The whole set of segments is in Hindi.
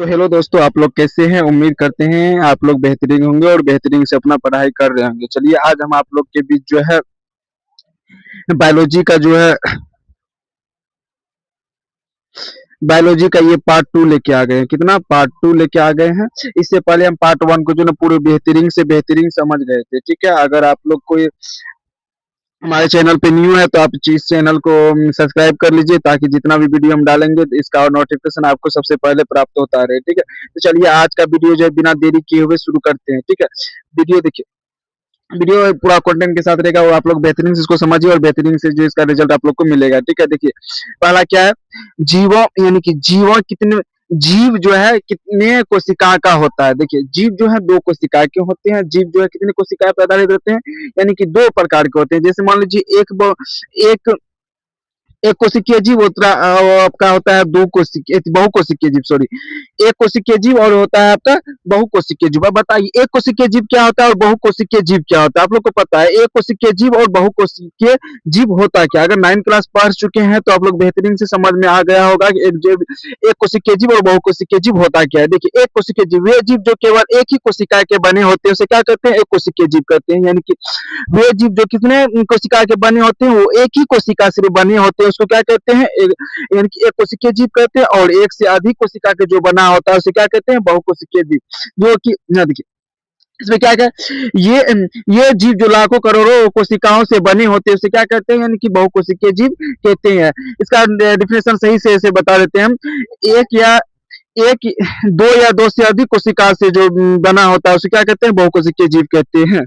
तो हेलो दोस्तों, आप लोग कैसे हैं? उम्मीद करते हैं आप लोग बेहतरीन होंगे और बेहतरीन से अपना पढ़ाई कर रहे होंगे। चलिए, आज हम आप लोग के बीच जो है बायोलॉजी का जो है बायोलॉजी का ये पार्ट 2 लेके आ गए हैं। कितना पार्ट 2 लेके आ गए हैं। इससे पहले हम पार्ट 1 को जो ना पूरे बेहतरीन से बेहतरीन समझ गए थे। ठीक है, अगर आप लोग कोई हमारे चैनल पे न्यू है तो आप इस चैनल को सब्सक्राइब कर लीजिए, ताकि जितना भी वीडियो हम डालेंगे तो इसका नोटिफिकेशन आपको सबसे पहले प्राप्त होता रहे। ठीक है, तो चलिए आज का वीडियो जो है बिना देरी किए हुए शुरू करते हैं। ठीक है, वीडियो देखिए, वीडियो पूरा कंटेंट के साथ रहेगा और आप लोग बेहतरीन से इसको समझिए और बेहतरीन से जो इसका रिजल्ट आप लोग को मिलेगा। ठीक है, देखिए पहला क्या है, जीवों यानी कि जीवों कितने जीव जो है कितने कोशिका का होता है। देखिए जीव जो है दो कोशिका के होते हैं। जीव जो है कितने कोशिकाएं पे आधारित रहते हैं, यानी कि दो प्रकार के होते हैं। जैसे मान लीजिए एक एक कोशिकीय जीव होता आपका होता है दो कोशिकीय बहुकोशिकीय जीव, सॉरी, एक कोशिकीय जीव और होता है आपका बहुकोशिकीय जीव। अब बताइए एक कोशिकीय जीव क्या होता है और बहुकोशिकीय जीव क्या होता है? आप लोग को पता है एक कोशिकीय जीव और बहुकोशिकीय जीव होता है क्या? अगर 9 क्लास पढ़ चुके हैं तो आप लोग बेहतरीन से समझ में आ गया होगा कि एक कोशिकीय जीव और बहुकोशिकीय जीव होता क्या है। देखिए एक कोशिकीय जीव वे जीव जो केवल एक ही कोशिका के बने होते हैं उसे क्या कहते हैं? एक कोशिकीय जीव कहते हैं। यानी कि वे जीव जो कितने कोशिका के बने होते हैं, वो एक ही कोशिका से बने होते हैं, उसको क्या कहते हैं? यानी कि एक कोशिकीय जीव कहते हैं। और एक से अधिक कोशिका के जो बना होता है उसे क्या कहते हैं? बहुकोशिकीय जीव। जो कि ना देखिए इसमें क्या क्या ये जीव जो लाखों करोड़ों कोशिकाओं से बने होते हैं उसे क्या कहते हैं? यानी कि बहुकोशिकीय जीव कहते हैं। इसका डिफिनेशन सही से ऐसे बता देते हैं हम। एक या एक दो या दो से अधिक कोशिका से जो बना होता है उसे क्या कहते हैं? बहुकोशिकीय जीव कहते हैं।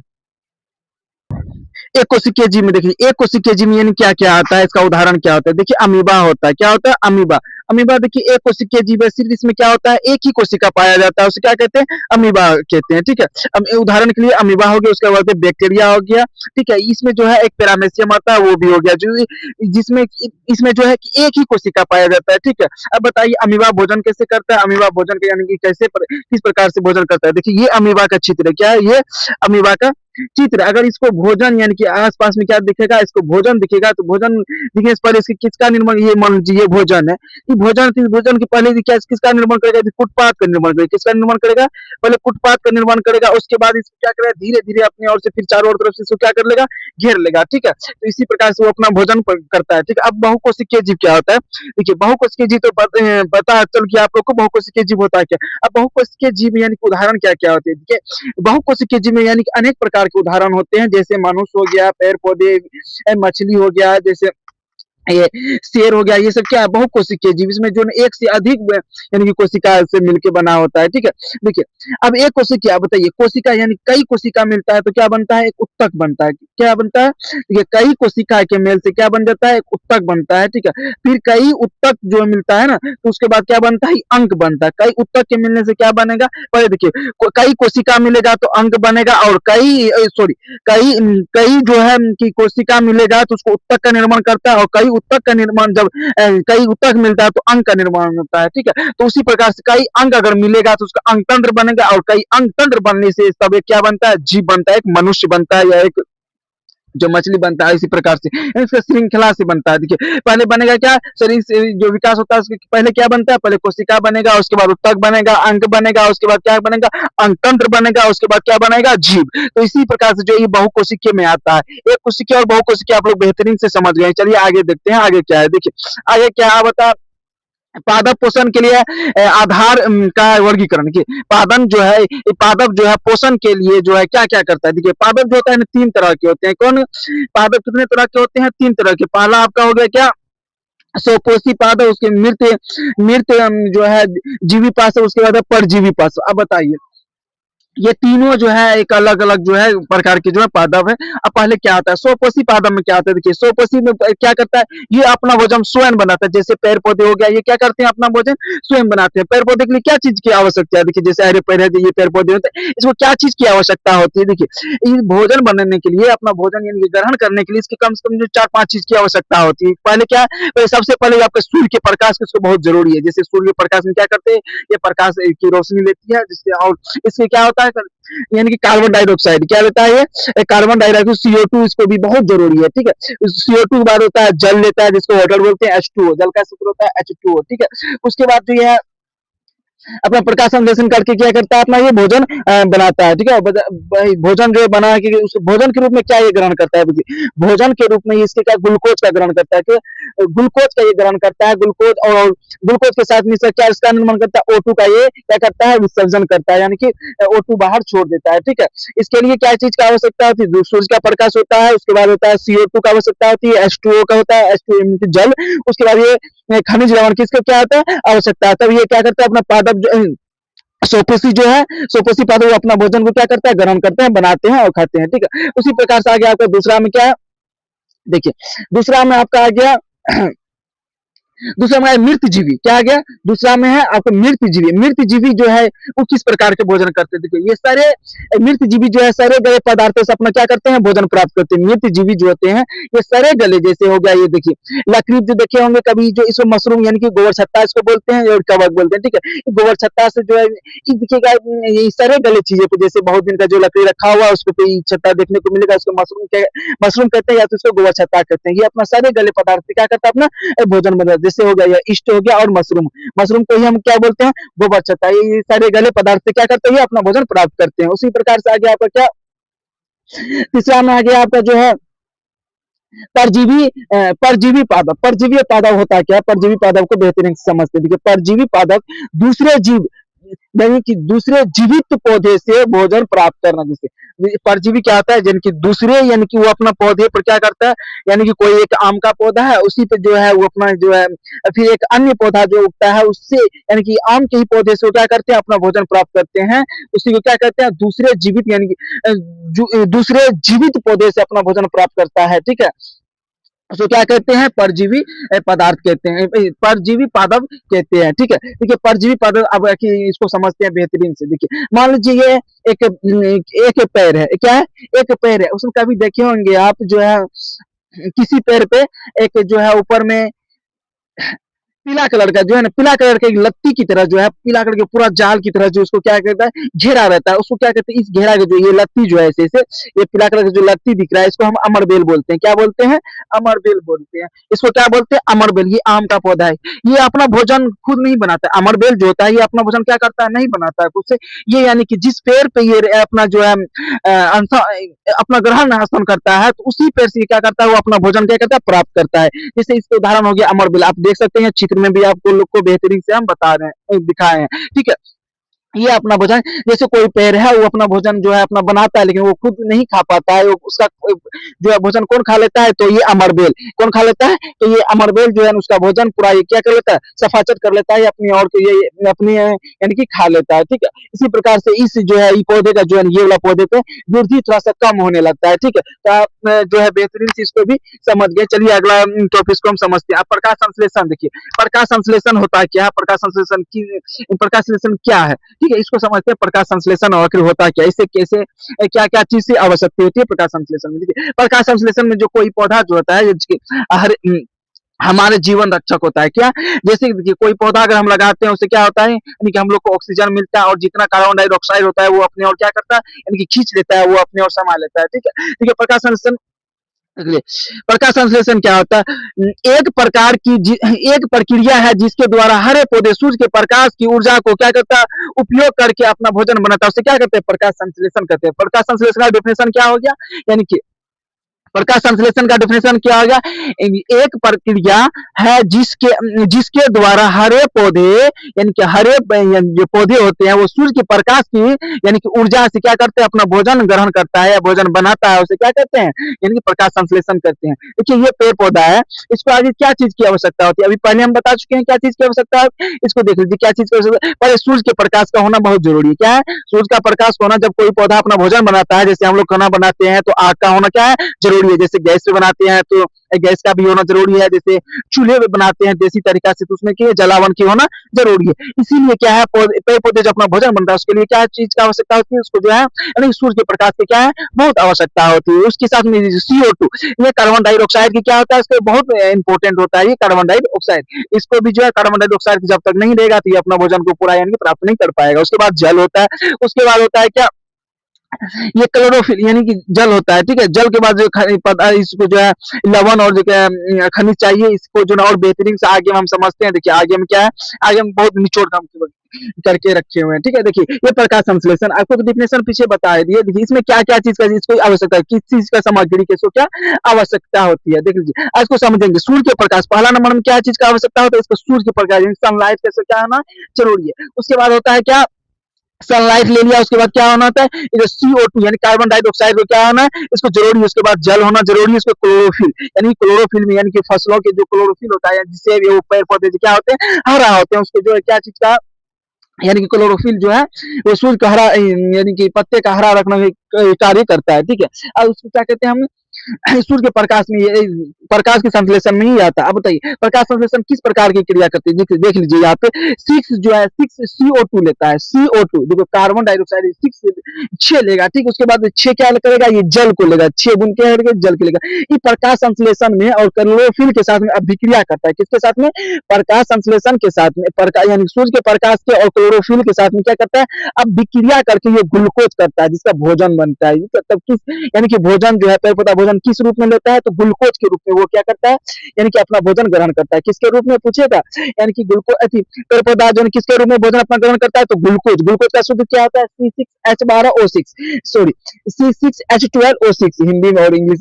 एक कोशिकीय जीव में देखिए, एक कोशिकीय जीव में यानी क्या क्या आता है, इसका उदाहरण क्या होता है? देखिए अमीबा होता है। क्या होता है? अमीबा। अमीबा देखिए एक कोशिकीय जीव है, सिर्फ इसमें क्या होता है? एक ही कोशिका पाया जाता है, उसे क्या कहते हैं? अमीबा कहते हैं। ठीक है, अब उदाहरण के लिए अमीबा हो गया, उसके बाद बैक्टीरिया हो गया। ठीक है, इसमें जो है एक पैरामेसियम आता है, वो भी हो गया, जो जिसमें इसमें जो है कि एक ही कोशिका पाया जाता है। ठीक है, अब बताइए अमीबा भोजन कैसे करता है? अमीबा भोजन के यानी कि किस प्रकार से भोजन करता है? देखिए ये अमीबा का चित्र है। क्या है ये? अमीबा का चित्र। अगर इसको भोजन यानी कि आस-पास में क्या दिखेगा? इसको भोजन दिखेगा, तो भोजन दिखने से पहले इसके किसका निर्माण, ये मान लीजिए ये भोजन है। ये भोजन के पहले क्या किसका निर्माण करेगा? फुटपाथ का निर्माण करेगा। किसका निर्माण करेगा? पहले फुटपाथ का निर्माण करेगा, उसके बाद इसको क्या करेगा? धीरे-धीरे अपनी ओर से फिर चारों ओर तरफ से इसको क्या कर लेगा? घेर लेगा। ठीक है? तो इसी प्रकार से वो अपना भोजन करता है। ठीक है? अब बहुकोशिकीय जीव क्या होता है? देखिए बहुकोशिकीय जीव तो पता चल गया आप लोग को बहुकोशिकीय जीव होता है क्या। अब बहुकोशिकीय जीव यानी कि उदाहरण क्या-क्या होते हैं? देखिए बहुकोशिकीय जीव में यानी कि अनेक प्रकार के उदाहरण होते हैं, जैसे मनुष्य हो गया, पेड़-पौधे, मछली हो गया, जैसे ये शेर हो गया। ये सब क्या है? बहुकोशिकीय जीव। इसमें जो है एक से अधिक यानी कि कोशिका से मिलके बना होता है। ठीक है, देखिए अब एक कोशिका, बताइए कोशिका यानी कई कोशिका मिलता है तो क्या बनता है? एक उत्तक बनता है। क्या बनता है? देखिए कई कोशिका के मेल से क्या बन जाता है? एक उत्तक बनता है। ठीक है, फिर कई उत्तक जो मिलता है ना, तो उसके बाद क्या बनता है? अंक बनता है। कई उत्तक के मिलने से क्या बनेगा? पहले देखिए कई कोशिका मिलेगा तो अंक बनेगा, और सॉरी, कई कई जो है कि कोशिका मिलेगा तो उसको उत्तक का निर्माण करता है, और कई उत्तक का निर्माण जब कई उत्तक मिलता है तो अंक का निर्माण होता है। ठीक है, तो उसी प्रकार से कई अंक अगर मिलेगा तो उसका अंक तंत्र बनेगा, और कई अंक तंत्र बनने से तब एक क्या बनता है? जीव बनता है, एक मनुष्य बनता है, या एक जो मछली बनता है। इसी प्रकार से इसका श्रृंखला से बनता है। देखिए पहले बनेगा क्या? शरीर से जो विकास होता है उसके पहले क्या बनता है? पहले कोशिका बनेगा, उसके बाद उत्तक बनेगा, अंक बनेगा, उसके बाद क्या बनेगा? अंक तंत्र बनेगा, उसके बाद क्या बनेगा? जीव। तो इसी प्रकार से जो ये बहुकोशिकीय में आता है। एक कोशिकीय और बहुकोशिकीय आप लोग बेहतरीन से समझ गए। चलिए आगे देखते हैं आगे क्या है। देखिए आगे क्या बता पादप पोषण के लिए आधार का वर्गीकरण की पादन जो है, पादप जो है पोषण के लिए जो है क्या क्या करता है? देखिए पादप जो होता है ना, तीन तरह के होते हैं। कौन पादप? कितने तरह के होते हैं? तीन तरह के। पहला आपका हो गया क्या? स्वपोषी पादप, उसके मृत मृत जो है जीवी पार्श्व, उसके बाद परजीवी पार्श्व। अब बताइए ये तीनों जो है एक अलग-अलग जो है प्रकार के जो है पादप है। अब पहले क्या आता है? स्वपोषी पादप में क्या आता है? देखिए स्वपोषी में क्या करता है? ये अपना भोजन स्वयं बनाता है। जैसे पेड़-पौधे हो गया, ये क्या करते हैं? अपना भोजन स्वयं बनाते हैं। पेड़-पौधे के लिए क्या चीज़ की आवश्यकता है? देखिए जैसे हरे पेड़ है, ये पेड़-पौधे होते हैं, इसको क्या चीज़ की आवश्यकता होती है? देखिए ये भोजन बनाने के लिए, अपना भोजन यानी कि ग्रहण करने के लिए इसकी कम से कम जो 4-5 चीज़ की आवश्यकता होती है। पहले क्या है? पहले सबसे पहले आपके सूर्य के प्रकाश की इसको बहुत ज़रूरी है। जैसे सूर्य के प्रकाश में क्या करते हैं? ये प्रकाश की रोशनी लेती है, जिससे और इससे क्या होता है? यानी कि कार्बन डाइऑक्साइड क्या लेता है? ये कार्बन डाइऑक्साइड, CO2 इसको भी बहुत जरूरी है। ठीक है, CO2 के बाद होता है जल लेता है, जिसको वाटर बोलते हैं, H2O, जल का सूत्र होता है H2O। ठीक है, उसके बाद जो है अपना प्रकाश संश्लेषण करके क्या करता है, अपना ये भोजन बनाता है, ठीक है। भोजन जो बना के उस भोजन के रूप में क्या ये ग्रहण करता है, भोजन के रूप में इसके क्या ग्लूकोज का ग्रहण करता है, ग्लूकोज का ये ग्रहण करता है, ग्लूकोज और ग्लूकोज के साथ मिलकर क्या इसका निर्माण करता है, O2 का ये क्या करता है, विसर्जन करता है, यानी कि O2 बाहर छोड़ देता है, ठीक है। इसके लिए क्या चीज का आवश्यकता होती है, सूर्य का प्रकाश होता है, उसके बाद होता है CO2 का आवश्यकता होती है, H2O का होता है, H2O जल, उसके बाद ये खनिज लवण किसका क्या होता है, आवश्यकता है। तब ये क्या करता है, अपना पादप सोपोसी जो है, सोपोसी पादप अपना भोजन को क्या करता है, ग्रहण करते हैं, बनाते हैं और खाते हैं, ठीक है। उसी प्रकार से आगे आपका दूसरा में क्या है, देखिए दूसरा में आपका आ गया दूसरा में है मृत जीवी, क्या आ गया, दूसरा में है आपको मृत जीवी। मृत जीवी जो है वो किस प्रकार के भोजन करते हैं, देखिए ये सारे मृत जीवी जो है सड़े गले पदार्थों से अपना क्या करते हैं, भोजन प्राप्त करते हैं। मृत जीवी जो होते हैं ये सड़े गले, जैसे हो गया ये देखिए लकड़ी जो देखे होंगे कभी, जो इसको मशरूम यानी कि गोबर छत्ता इसको बोलते हैं और कवक बोलते हैं, ठीक है। गोबर छत्ता से जो है ये देखिएगा, ये सड़े गले चीजें पे जैसे बहुत दिन का जो लकड़ी रखा हुआ है उसको पे छत्ता देखने को मिलेगा, उसको मशरूम कहते हैं या तो उसको गोबर छत्ता कहते हैं। ये अपना सारे गले पदार्थ क्या करता है, अपना भोजन बना, जैसे हो गया या इष्ट हो गया, और मशरूम, मशरूम को ही हम क्या बोलते हैं, गोबर छत्ता। ये सारे गले पदार्थ से क्या करते हैं, अपना भोजन प्राप्त करते हैं। उसी प्रकार से आगे आपका क्या, तीसरा में आगे आपका जो है परजीवी परजीवी पादप। परजीवी पादप होता है क्या, परजीवी पादप को बेहतरीन से समझते हैं। देखिए परजीवी पादप दूसरे जीव यानी कि दूसरे जीवित पौधे से भोजन प्राप्त करना, जैसे परजीवी क्या होता है, जिनकी दूसरे यानी कि वो अपना पौधे पर क्या करता है, यानी कि कोई एक आम का पौधा है उसी पे जो है वो अपना जो है फिर एक अन्य पौधा जो उगता है उससे, यानी कि आम के ही पौधे से वो क्या करते हैं, अपना भोजन प्राप्त करते हैं। उसी को क्या कहते हैं, दूसरे जीवित यानी कि दूसरे जीवित पौधे से अपना भोजन प्राप्त करता है, ठीक है। उसको क्या कहते हैं, परजीवी पदार्थ कहते हैं, परजीवी पादप कहते हैं, ठीक है। देखिए परजीवी पादप, अब इसको समझते हैं बेहतरीन से। देखिए मान लीजिए ये एक पैर है, क्या है, एक पैर है, उसमें कभी देखे होंगे आप जो है किसी पैर पे एक जो है ऊपर में पीला कलर का जो है ना, पीला कलर का एक लत्ती की तरह जो है, पीला कलर के पूरा जाल की तरह जो उसको क्या कहता है, घेरा रहता है, उसको क्या कहते हैं, इस घेरा के जो ये लत्ती जो है ऐसे ऐसे, ये पीला कलर का जो लत्ती दिख रहा है इसको हम अमरबेल बोलते हैं, क्या बोलते हैं, अमरबेल बोलते हैं। इसको क्या बोलते हैं, अमरबेल। ये आम का पौधा है, ये अपना भोजन खुद नहीं बनाता है। अमरबेल जो होता है ये अपना भोजन क्या करता है, नहीं बनाता है खुद से। ये यानी कि जिस पेड़ पे ये अपना जो है अपना ग्रहण आसन करता है, तो उसी पेड़ से क्या करता है, वो अपना भोजन क्या करता है, प्राप्त करता है। जैसे इसका उदाहरण हो गया अमरबेल, आप देख सकते हैं चित्र में भी आपको लोग को बेहतरीन से हम बता रहे हैं, दिखाए हैं, ठीक है। ये अपना भोजन, जैसे कोई पेड़ है वो अपना भोजन जो है अपना बनाता है लेकिन वो खुद नहीं खा पाता है, उसका जो है भोजन कौन खा लेता है, तो ये अमरबेल कौन खा लेता है, तो ये अमरबेल जो है उसका भोजन पूरा ये क्या कर लेता है, सफाचट कर लेता है अपनी, और ये अपनी यानी कि खा लेता है, ठीक है। इसी प्रकार से इस जो है पौधे का जो है ये वाला पौधे पे वृद्धि थोड़ा सा कम होने लगता है, ठीक है। तो आप जो है बेहतरीन से इसको भी समझ गए। चलिए अगला टॉपिक को हम समझते हैं। आप प्रकाश संश्लेषण देखिए, प्रकाश संश्लेषण होता है क्या, प्रकाश संश्लेषण की, प्रकाश संश्लेषण क्या है, ठीक है, इसको समझते हैं। प्रकाश संश्लेषण आखिर होता क्या, इससे कैसे क्या क्या चीज से आवश्यकता होती है प्रकाश संश्लेषण में। देखिए प्रकाश संश्लेषण में जो कोई पौधा जो होता है हर हमारे जीवन रक्षक होता है, क्या, जैसे देखिए कोई पौधा अगर हम लगाते हैं उससे क्या होता है, यानी कि हम लोग को ऑक्सीजन मिलता है और जितना कार्बन डाइऑक्साइड होता है वो अपने और क्या करता है, यानी कि खींच लेता है, वो अपने और समा लेता है, ठीक है। ठीक है, प्रकाश संश्लेषण, प्रकाश संश्लेषण क्या होता है, एक प्रक्रिया है जिसके द्वारा हरे पौधे सूर्य के प्रकाश की ऊर्जा को क्या करता है, उपयोग करके अपना भोजन बनाता है, उसे क्या कहते हैं, प्रकाश संश्लेषण कहते हैं। प्रकाश संश्लेषण का डेफिनेशन क्या हो गया, यानी कि प्रकाश संश्लेषण का डेफिनेशन क्या होगा, एक प्रक्रिया है जिसके जिसके द्वारा हरे पौधे यानी कि हरे जो पौधे होते हैं वो सूर्य के प्रकाश की यानी कि ऊर्जा से क्या करते हैं, अपना भोजन ग्रहण करता है या भोजन बनाता है, उसे क्या कहते हैं, यानी कि प्रकाश संश्लेषण करते हैं। देखिए ये पेड़ पौधा है, इसको आगे क्या चीज की आवश्यकता होती है, अभी पहले हम बता चुके हैं क्या चीज की आवश्यकता है, इसको देख लीजिए क्या चीज की आवश्यकता है। पहले सूर्य के प्रकाश का होना बहुत जरूरी है, क्या है, सूर्य का प्रकाश होना। जब कोई पौधा अपना भोजन बनाता है, जैसे हम लोग खाना बनाते हैं तो आग का होना क्या है, जरूरी है। जैसे गैस पे बनाते हैं तो गैस का भी होना जरूरी है, जैसे चूल्हे पे बनाते हैं देसी तरीका से तो उसमें क्या जलावन की होना जरूरी है। इसीलिए क्या है, पेड़ पौधे जब अपना भोजन बनता है उसके लिए क्या चीज का आवश्यकता होती है, उसको जो है यानी सूर्य के प्रकाश की क्या है, बहुत आवश्यकता होती है। उसके साथ में CO2 ये कार्बन डाइऑक्साइड की क्या होता है, इसको बहुत इंपॉर्टेंट होता है ये कार्बन डाइऑक्साइड। इसको भी जो है कार्बन डाइऑक्साइड जब तक नहीं रहेगा तो ये अपना भोजन को पूरा यानी प्राप्त नहीं कर पाएगा। उसके बाद जल होता है, उसके बाद होता है क्या, ये क्लोरोफिल यानी कि जल होता है, ठीक है। जल के बाद जो इसको जो है लवण और जो है खनिज चाहिए, इसको जो है और बेहतरीन से आगे हम समझते हैं। देखिए आगे में क्या है, आगे हम बहुत निचोड़ काम करके रखे हुए हैं, ठीक है। देखिए ये प्रकाश संश्लेषण आपको तो डिफिनेशन पीछे बता दिए। देखिए इसमें क्या क्या चीज का इसको आवश्यकता है, किस चीज का सामग्री की इसको क्या आवश्यकता होती है, देख लीजिए। आज को समझेंगे सूर्य के प्रकाश, पहला नंबर में क्या चीज का आवश्यकता होता है, इसको सूर्य के प्रकाश सनलाइट कैसे क्या होना जरूरी है। उसके बाद होता है क्या, सनलाइट ले लिया, उसके बाद क्या होना होता है, ये CO2 यानी कार्बन डाइऑक्साइड को क्या होना है, इसको जरूरी है। उसके बाद जल होना जरूरी है, इसको क्लोरोफिल यानी क्लोरोफिल में यानी कि फसलों के जो क्लोरोफिल होता है जिससे वो पेड़ पौधे क्या होते हैं, हरा होते हैं, उसके जो है क्या चीज का यानी कि क्लोरोफिल जो है वो सूर्य का हरा यानी कि पत्ते का हरा रखने का कार्य करता है, ठीक है। अब उसको क्या कहते हैं हम, सूर्य के प्रकाश में ये प्रकाश के संश्लेषण में ही आता है। अब बताइए प्रकाश संश्लेषण किस प्रकार की क्रिया करती है, देख लीजिए यहाँ पे सिक्स जो है 6 CO2 लेता है, CO2 देखो कार्बन डाइऑक्साइड 6 लेगा, ठीक। उसके बाद 6 क्या करेगा, ये जल को लेगा, 6 गुण क्या करेगा, जल के लेगा। ये प्रकाश संश्लेषण में और क्लोरोफिल के साथ में अभिक्रिया करता है, किसके साथ में, प्रकाश संश्लेषण के साथ में, प्रकाश यानी सूर्य के प्रकाश के और क्लोरोफिल के साथ में क्या करता है, अब विक्रिया करके ये ग्लूकोज करता है जिसका भोजन बनता है। तब किस यानी कि भोजन जो है पेड़ पौधा भोजन किस रूप में लेता है, तो ग्लूकोज के रूप में वो क्या करता है, यानी कि अपना भोजन ग्रहण करता है। किसके रूप में पूछेगा, यानी कि ग्लूकोज पेड़ पौधा जो किसके रूप में भोजन अपना ग्रहण करता है, तो ग्लूकोज। ग्लूकोज का शुद्ध क्या होता है, C6H12O6 सॉरी C6H12O6 हिंदी में और इंग्लिश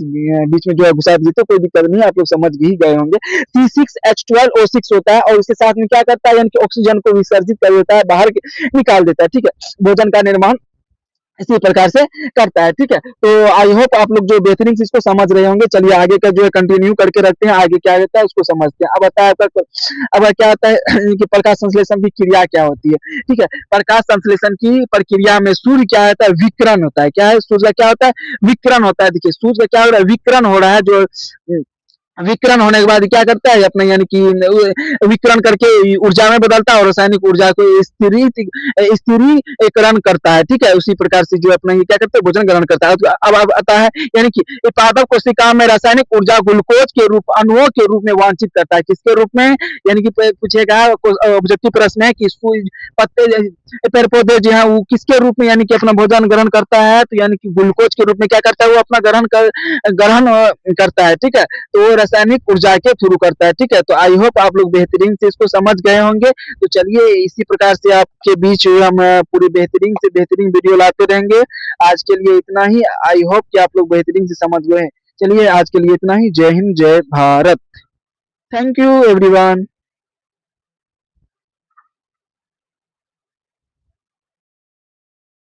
बीच में जो है घुसा दीजिए तो कोई दिक्कत नहीं, आप लोग समझ ही गए होंगे। C6H12O6 होता है और इसके साथ में क्या करता है, यानी कि ऑक्सीजन को विसर्जित कर देता है, बाहर निकाल देता है, ठीक है। भोजन का निर्माण इसी प्रकार से करता है, ठीक है। तो आई होप आप लोग जो बेहतरीन से इसको समझ रहे होंगे। चलिए आगे का जो है कंटिन्यू करके रखते हैं, आगे क्या रहता है उसको समझते हैं। अब आता है अब क्या आता है कि प्रकाश संश्लेषण की क्रिया क्या होती है, ठीक है। प्रकाश संश्लेषण की प्रक्रिया में सूर्य क्या होता है, विकिरण होता है। क्या है, सूर्य का क्या होता है, विकिरण होता है। देखिए सूर्य का क्या हो रहा है, विकिरण हो रहा है, जो विकिरण होने के बाद क्या करता है अपने यानी कि विकिरण करके ऊर्जा में बदलता है और रासायनिक ऊर्जा को स्थिरीकरण करता है, ठीक है। उसी प्रकार से जो अपना ये क्या करते हैं, भोजन ग्रहण करता है। तो अब आता है यानी कि पादप कोशिका में रासायनिक ऊर्जा ग्लूकोज के रूप अणुओं के रूप में वांछित करता है, किसके रूप में, यानी कि पूछेगा ऑब्जेक्टिव प्रश्न है कि पत्ते पेड़ पौधे जो है वो किसके रूप में यानी कि अपना भोजन ग्रहण करता है, तो यानी कि ग्लूकोज के रूप में क्या करता है, वो अपना ग्रहण करता है, ठीक है। तो वो रासायनिक ऊर्जा के थ्रू करता है, ठीक है। तो आई होप आप लोग बेहतरीन से इसको समझ गए होंगे। तो चलिए इसी प्रकार से आपके बीच हम पूरी बेहतरीन से बेहतरीन वीडियो लाते रहेंगे। आज के लिए इतना ही, आई होप कि आप लोग बेहतरीन से समझ गए। चलिए आज के लिए इतना ही, जय हिंद जय भारत, थैंक यू एवरीवन।